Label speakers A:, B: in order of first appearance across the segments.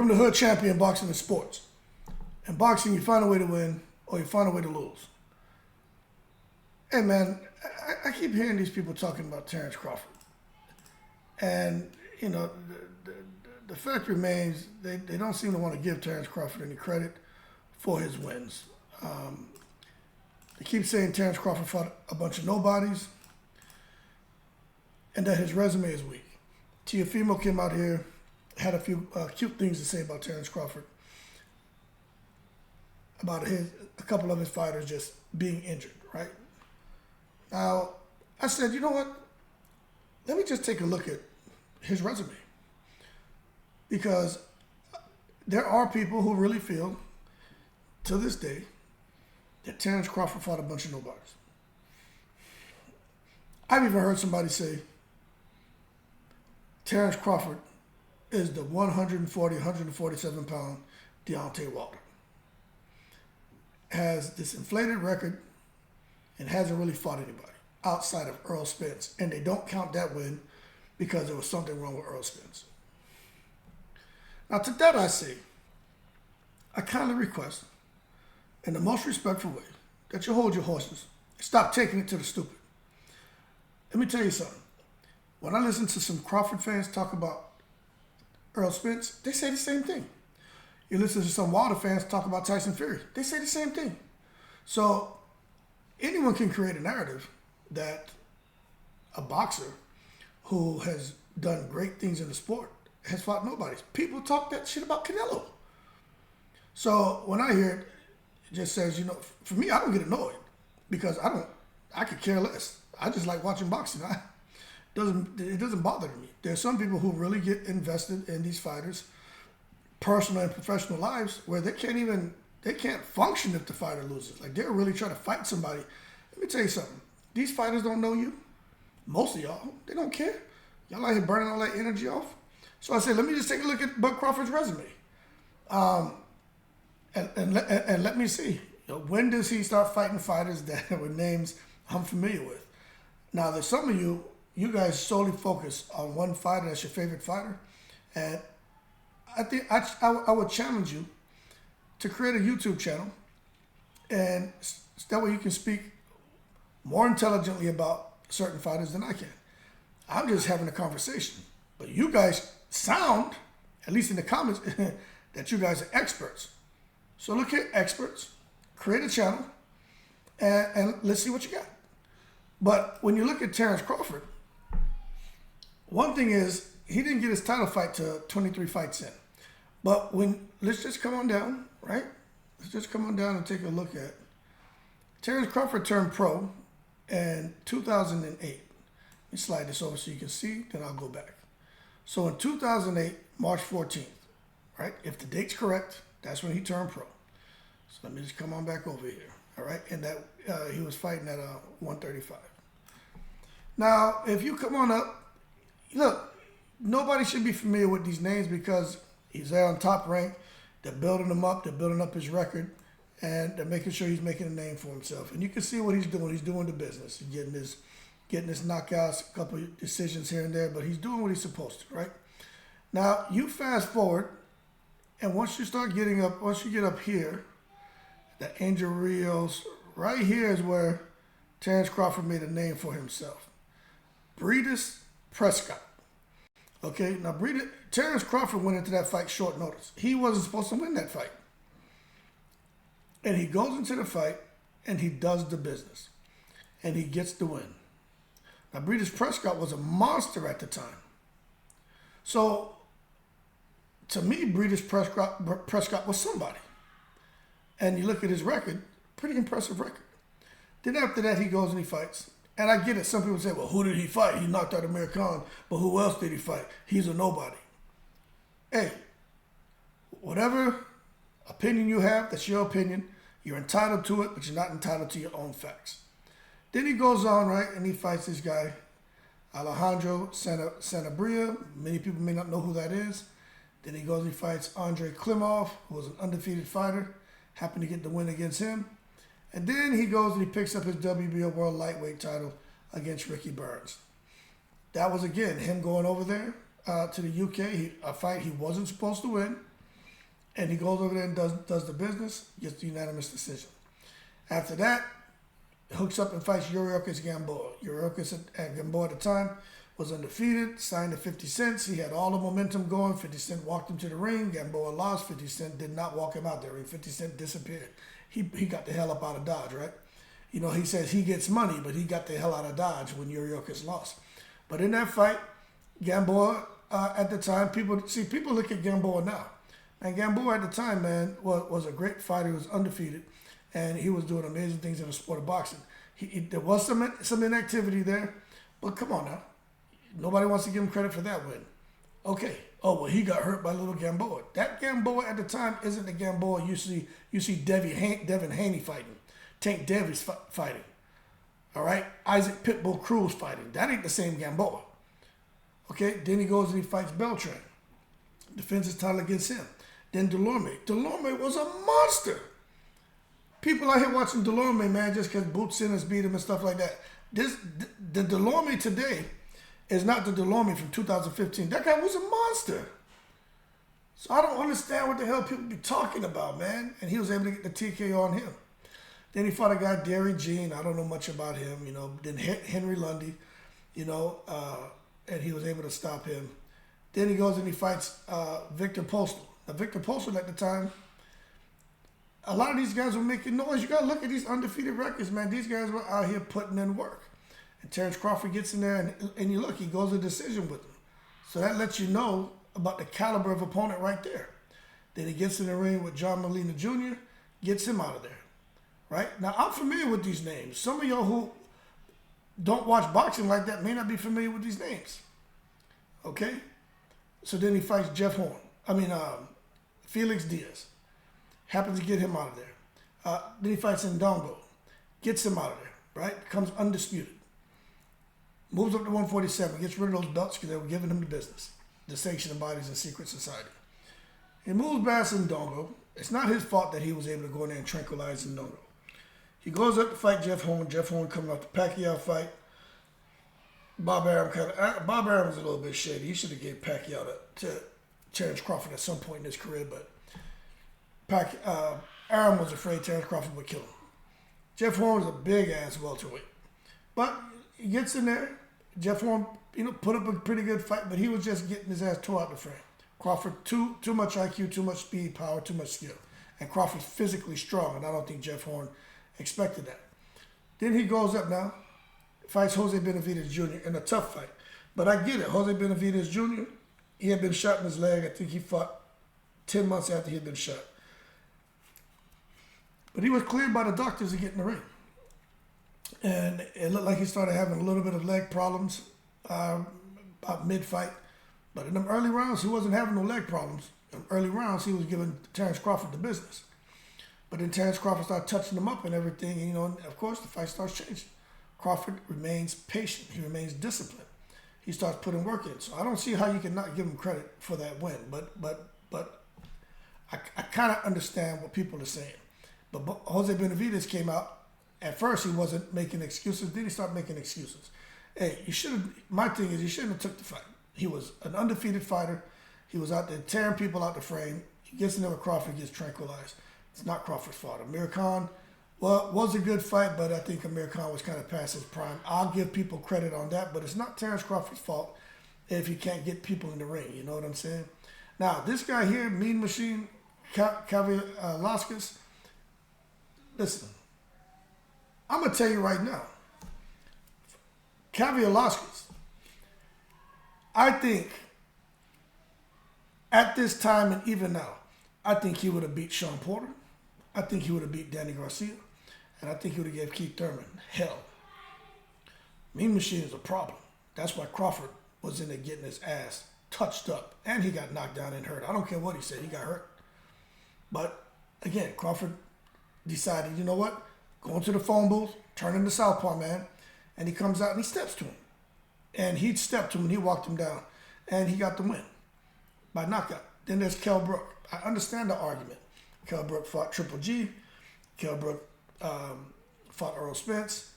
A: Welcome to Hood Champion Boxing and Sports. In boxing, you find a way to win or you find a way to lose. Hey man, I keep hearing these people talking about Terence Crawford. And, you know, the fact remains they don't seem to want to give Terence Crawford any credit for his wins. They keep saying Terence Crawford fought a bunch of nobodies and that his resume is weak. Teofimo came out here, had a few cute things to say about Terence Crawford, about a couple of his fighters just being injured, right? Now, I said, you know what? Let me just take a look at his resume. Because there are people who really feel, to this day, that Terence Crawford fought a bunch of nobodies. I've even heard somebody say, Terence Crawford is the 140, 147-pound Deontay Wilder. Has this inflated record and hasn't really fought anybody outside of Errol Spence. And they don't count that win because there was something wrong with Errol Spence. Now, to that I say, I kindly request, in the most respectful way, that you hold your horses and stop taking it to the stupid. Let me tell you something. When I listen to some Crawford fans talk about Errol Spence, they say the same thing. You listen to some Wilder fans talk about Tyson Fury, they say the same thing. So anyone can create a narrative that a boxer who has done great things in the sport has fought nobody. People talk that shit about Canelo. So when I hear it, it just says, you know, for me, I don't get annoyed because I could care less. I just like watching boxing. It doesn't bother me. There are some people who really get invested in these fighters' personal and professional lives where they can't function if the fighter loses. Like, they're really trying to fight somebody. Let me tell you something. These fighters don't know you. Most of y'all, they don't care. Y'all out here burning all that energy off. So I said, let me just take a look at Bud Crawford's resume. And let me see. You know, when does he start fighting fighters that with names I'm familiar with? Now, there's some of you guys solely focus on one fighter that's your favorite fighter. And I think I would challenge you to create a YouTube channel. And that way you can speak more intelligently about certain fighters than I can. I'm just having a conversation. But you guys sound, at least in the comments, that you guys are experts. So look at experts, create a channel, and let's see what you got. But when you look at Terence Crawford, one thing is he didn't get his title fight to 23 fights in. But let's just come on down, right? Let's just come on down and take a look at Terence Crawford turned pro in 2008. Let me slide this over so you can see, then I'll go back. So in 2008, March 14th, right? If the date's correct, that's when he turned pro. So let me just come on back over here, all right? And that he was fighting at 135. Now, if you come on up, look, nobody should be familiar with these names because he's there on top rank. They're building him up. They're building up his record. And they're making sure he's making a name for himself. And you can see what he's doing. He's doing the business. He's getting his knockouts, a couple of decisions here and there, but he's doing what he's supposed to, right? Now, you fast forward, and once you get up here, the Angel Rios, right here is where Terence Crawford made a name for himself. Breedis Prescott. Okay, now Terence Crawford went into that fight short notice. He wasn't supposed to win that fight. And he goes into the fight, and he does the business. And he gets the win. Now, Breedis Prescott was a monster at the time. So, to me, Breedis Prescott was somebody. And you look at his record, pretty impressive record. Then after that, he goes and he fights. And I get it. Some people say, well, who did he fight? He knocked out Amir Khan. But who else did he fight? He's a nobody. Hey, whatever opinion you have, that's your opinion. You're entitled to it, but you're not entitled to your own facts. Then he goes on, right, and he fights this guy, Alejandro Sanabria. Many people may not know who that is. Then he goes and he fights Andrei Klimov, who was an undefeated fighter. Happened to get the win against him. And then he goes and he picks up his WBO World Lightweight title against Ricky Burns. That was, again, him going over there to the UK, a fight he wasn't supposed to win. and he goes over there and does the business, gets the unanimous decision. After that, hooks up and fights Yuriorkis Gamboa. Yuriorkis at Gamboa at the time was undefeated, signed to 50 Cent. He had all the momentum going. 50 Cent walked him to the ring. Gamboa lost. 50 Cent did not walk him out there. 50 Cent disappeared. He got the hell up out of Dodge, right? You know, he says he gets money, but he got the hell out of Dodge when Yuriorkis lost. But in that fight, Gamboa, at the time, people look at Gamboa now. And Gamboa at the time, man, was a great fighter. He was undefeated, and he was doing amazing things in the sport of boxing. There was some inactivity there, but come on now. Nobody wants to give him credit for that win. Okay. Oh, well, he got hurt by little Gamboa. That Gamboa at the time isn't the Gamboa you see Devin Haney fighting. Tank Davis fighting. All right? Isaac Pitbull Cruz fighting. That ain't the same Gamboa. Okay? Then he goes and he fights Beltran. Defends his title against him. Then Delorme. Delorme was a monster. People out here watching Delorme, man, just because Boot Sinners beat him and stuff like that. The Delorme today is not the Delorme from 2015. That guy was a monster. So I don't understand what the hell people be talking about, man. And he was able to get the TKO on him. Then he fought a guy, Derry Jean. I don't know much about him, you know. Then Henry Lundy, you know, and he was able to stop him. Then he goes and he fights Victor Postal. Now, Victor Postal at the time, a lot of these guys were making noise. You got to look at these undefeated records, man. These guys were out here putting in work. And Terence Crawford gets in there, and you look, he goes to decision with him. So that lets you know about the caliber of opponent right there. Then he gets in the ring with John Molina Jr., gets him out of there. Right? Now, I'm familiar with these names. Some of y'all who don't watch boxing like that may not be familiar with these names. Okay? So then he fights Felix Diaz. Happens to get him out of there. Then he fights Ndongo. Gets him out of there. Right? Becomes undisputed. Moves up to 147, gets rid of those belts because they were giving him the business. The sanctioned bodies and secret society. He moves past Ndongo. It's not his fault that he was able to go in there and tranquilize Ndongo. He goes up to fight Jeff Horn. Jeff Horn coming off the Pacquiao fight. Bob Arum was a little bit shady. He should have gave Pacquiao to Terence Crawford at some point in his career, but Arum was afraid Terence Crawford would kill him. Jeff Horn was a big-ass welterweight. But he gets in there. Jeff Horn, put up a pretty good fight, but he was just getting his ass tore out the frame. Crawford, too much IQ, too much speed, power, too much skill. And Crawford's physically strong, and I don't think Jeff Horn expected that. Then he goes up now, fights Jose Benavidez Jr. in a tough fight. But I get it. Jose Benavidez Jr., he had been shot in his leg. I think he fought 10 months after he had been shot. But he was cleared by the doctors to get in the ring. And it looked like he started having a little bit of leg problems about mid-fight. But in them early rounds, he wasn't having no leg problems. In early rounds, he was giving Terence Crawford the business. But then Terence Crawford started touching him up and everything. And, and of course, the fight starts changing. Crawford remains patient. He remains disciplined. He starts putting work in. So I don't see how you can not give him credit for that win. But I kind of understand what people are saying. But Jose Benavidez came out. At first, he wasn't making excuses. Then he started making excuses. Hey, my thing is, you shouldn't have took the fight. He was an undefeated fighter. He was out there tearing people out the frame. He gets in there with Crawford, gets tranquilized. It's not Crawford's fault. Amir Khan, well, it was a good fight, but I think Amir Khan was kind of past his prime. I'll give people credit on that, but it's not Terence Crawford's fault if he can't get people in the ring. You know what I'm saying? Now, this guy here, Mean Machine, Kavaliauskas, listen, I'm going to tell you right now, Kavaliauskas, I think at this time and even now, I think he would have beat Sean Porter. I think he would have beat Danny Garcia. And I think he would have gave Keith Thurman hell. Mean Machine is a problem. That's why Crawford was in there getting his ass touched up. And he got knocked down and hurt. I don't care what he said. He got hurt. But, again, Crawford decided, you know what? Going to the phone booth, turning the southpaw, man. And he comes out and he steps to him. And he stepped to him and he walked him down. And he got the win by knockout. Then there's Kell Brook. I understand the argument. Kell Brook fought Triple G. Kell Brook fought Earl Spence.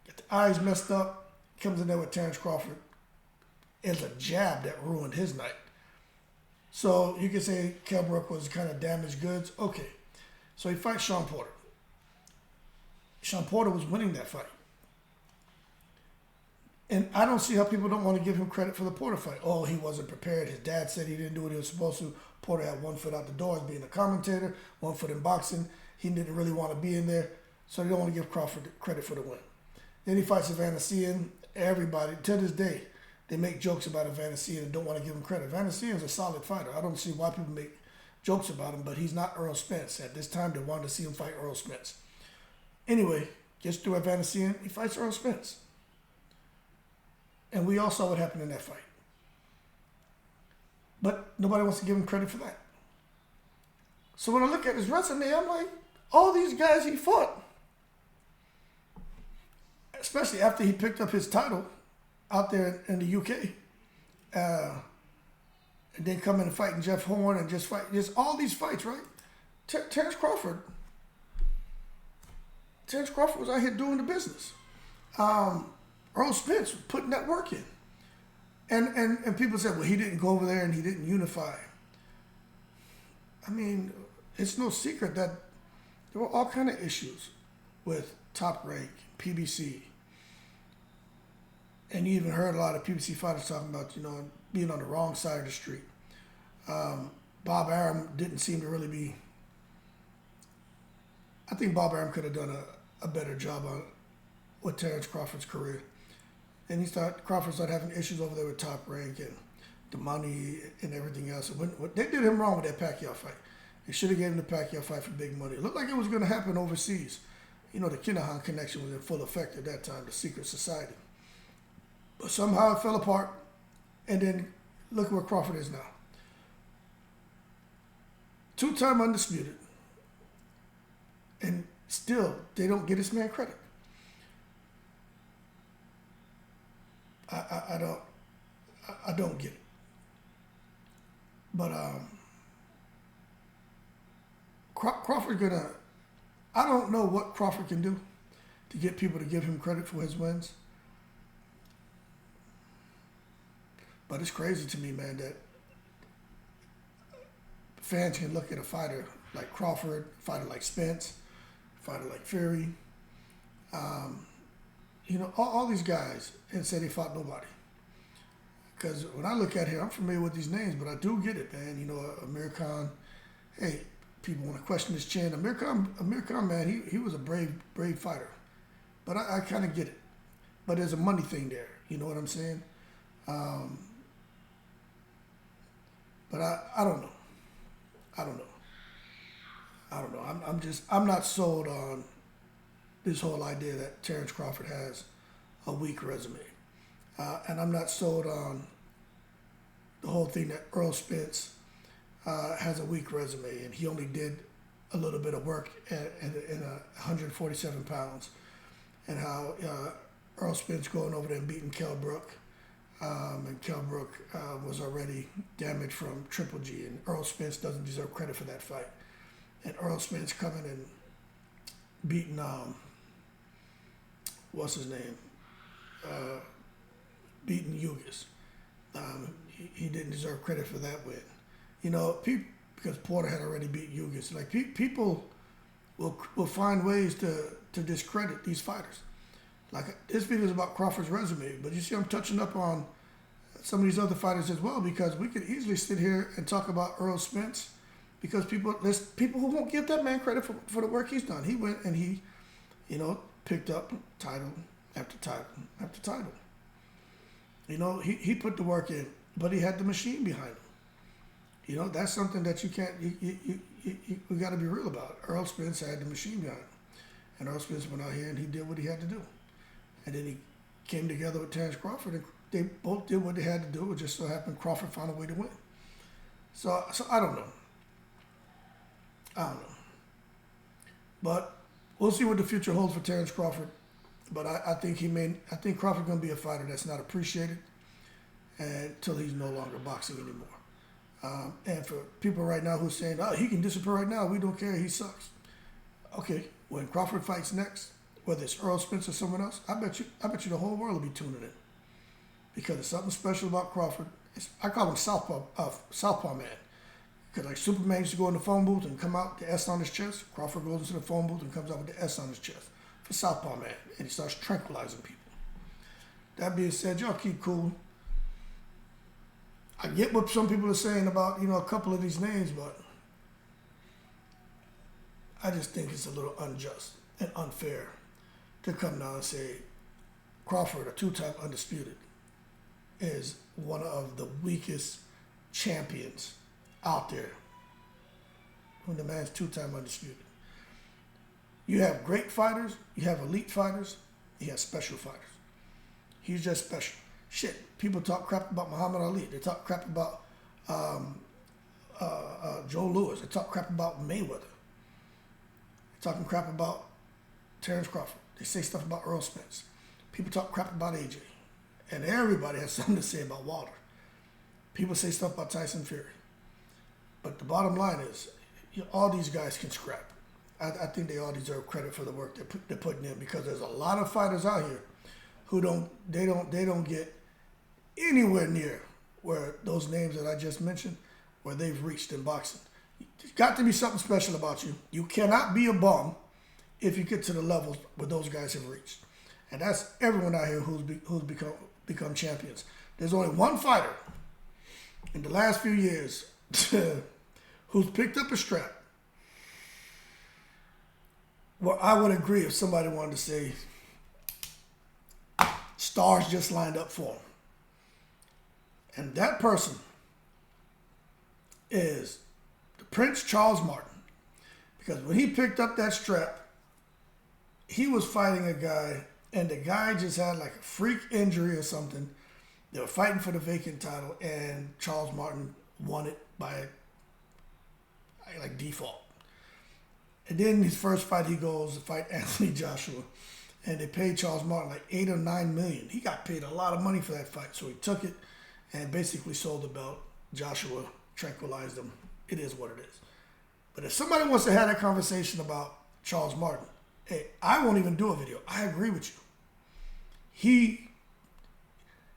A: Got the eyes messed up. Comes in there with Terence Crawford. It's a jab that ruined his night. So you could say Kell Brook was kind of damaged goods. Okay. So he fights Shawn Porter. Shawn Porter was winning that fight. And I don't see how people don't want to give him credit for the Porter fight. Oh, he wasn't prepared. His dad said he didn't do what he was supposed to. Porter had 1 foot out the door as being a commentator, 1 foot in boxing. He didn't really want to be in there. So they don't want to give Crawford credit for the win. Then he fights Evander. Everybody, to this day, they make jokes about Evander and don't want to give him credit. Evander is a solid fighter. I don't see why people make jokes about him, but he's not Earl Spence. At this time, they wanted to see him fight Earl Spence. Anyway, gets through Evander, he fights Earl Spence. And we all saw what happened in that fight. But nobody wants to give him credit for that. So when I look at his resume, I'm like, all these guys he fought, especially after he picked up his title out there in the UK, and then coming and fighting Jeff Horn and just all these fights, right? Terence Crawford was out here doing the business. Earl Spence was putting that work in. And people said, well, he didn't go over there and he didn't unify. I mean, it's no secret that there were all kind of issues with Top Rank, PBC. And you even heard a lot of PBC fighters talking about, being on the wrong side of the street. Bob Arum didn't seem to really be... I think Bob Arum could have done a better job with Terence Crawford's career. And Crawford started having issues over there with Top Rank and the money and everything else. And they did him wrong with that Pacquiao fight. They should have given him the Pacquiao fight for big money. It looked like it was going to happen overseas. The Kinahan connection was in full effect at that time, the secret society. But somehow it fell apart. And then look where Crawford is now. 2-time undisputed. And still, they don't get this man credit. I don't get it. But Crawford I don't know what Crawford can do to get people to give him credit for his wins. But it's crazy to me, man, that fans can look at a fighter like Crawford, a fighter like Spence, a fighter like Fury, all these guys, and say they fought nobody. Because when I look at him, I'm familiar with these names, but I do get it, man. Amir Khan. Hey, people want to question his chin. Amir Khan, man, he was a brave fighter. But I kind of get it. But there's a money thing there. You know what I'm saying? But I don't know. I don't know. I'm not sold on this whole idea that Terence Crawford has a weak resume. And I'm not sold on the whole thing that Earl Spence has a weak resume and he only did a little bit of work in 147 pounds. And how Earl Spence going over there and beating Kell Brook. And Kell Brook was already damaged from Triple G. And Earl Spence doesn't deserve credit for that fight. And Earl Spence coming and beating, what's his name? Beating Ugis. He didn't deserve credit for that win. Because Porter had already beat Ugis. Like, people will find ways to discredit these fighters. Like, this video is about Crawford's resume, but you see I'm touching up on some of these other fighters as well, because we could easily sit here and talk about Earl Spence, because there's people who won't give that man credit for the work he's done. He went and he, picked up title after title after title. He put the work in, but he had the machine behind him. That's something that you can't, we got to be real about. Earl Spence had the machine behind him. And Earl Spence went out here and he did what he had to do. And then he came together with Terence Crawford, and they both did what they had to do. It just so happened Crawford found a way to win. So I don't know. But we'll see what the future holds for Terence Crawford. But I think Crawford's going to be a fighter that's not appreciated until he's no longer boxing anymore. And for people right now who's saying, oh, he can disappear right now, we don't care, he sucks. Okay, when Crawford fights next, whether it's Earl Spence or someone else, I bet you the whole world will be tuning in. Because there's something special about Crawford, I call him Southpaw Man. Because like Superman used to go in the phone booth and come out with the S on his chest. Crawford goes into the phone booth and comes out with the S on his chest for Southpaw Man. And he starts tranquilizing people. That being said, y'all keep cool. I get what some people are saying about, a couple of these names, but I just think it's a little unjust and unfair to come down and say Crawford, a two-time undisputed, is one of the weakest champions out there. When the man's two-time undisputed. You have great fighters, you have elite fighters, you have special fighters. He's just special. Shit, people talk crap about Muhammad Ali. They talk crap about Joe Louis. They talk crap about Mayweather. They're talking crap about Terence Crawford. They say stuff about Earl Spence. People talk crap about AJ. And everybody has something to say about Wilder. People say stuff about Tyson Fury. But the bottom line is, all these guys can scrap. I think they all deserve credit for the work they're putting in, because there's a lot of fighters out here who don't get anywhere near where those names that I just mentioned, where they've reached in boxing. There's got to be something special about you. You cannot be a bum if you get to the levels where those guys have reached. And that's everyone out here who's become champions. There's only one fighter in the last few years who's picked up a strap. Well, I would agree if somebody wanted to say stars just lined up for him. And that person is the Prince Charles Martin. Because when he picked up that strap, he was fighting a guy, and the guy just had like a freak injury or something. They were fighting for the vacant title, and Charles Martin won it by like default. And then his first fight, he goes to fight Anthony Joshua, and they paid Charles Martin like $8 or $9 million. He got paid a lot of money for that fight, so he took it and basically sold the belt. Joshua tranquilized him. It is what it is. But if somebody wants to have that conversation about Charles Martin, hey, I won't even do a video. I agree with you.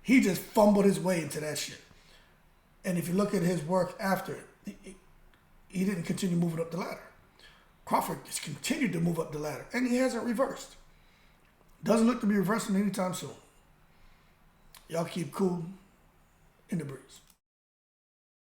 A: He just fumbled his way into that shit. And if you look at his work after it, he didn't continue moving up the ladder. Crawford has continued to move up the ladder, and he hasn't reversed. Doesn't look to be reversing anytime soon. Y'all keep cool in the breeze.